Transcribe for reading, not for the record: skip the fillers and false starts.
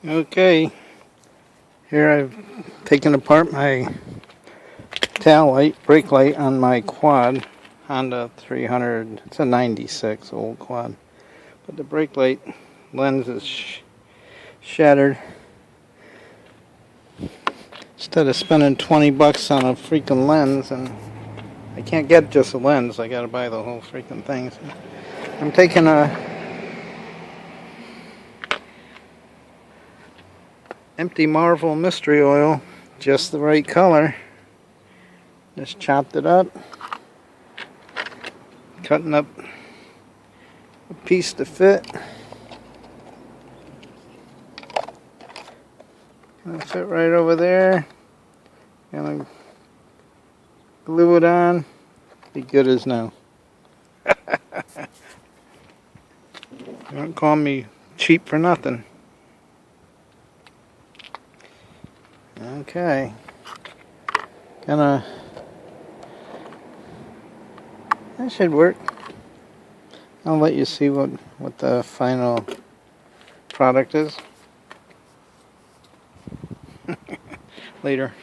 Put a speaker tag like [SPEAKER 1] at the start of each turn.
[SPEAKER 1] Okay, here I've taken apart my tail light, brake light on my quad, Honda 300, it's a 96 old quad, but the brake light lens is shattered. Instead of spending 20 bucks on a freaking lens, and I can't get just a lens, I gotta buy the whole freaking thing. So I'm taking a empty Marvel mystery oil, just the right color. Just chopped it up, cutting up a piece to fit. Gonna fit right over there. Gonna glue it on. Be good as new. Don't call me cheap for nothing. Okay. That should work. I'll let you see what the final product is. Later.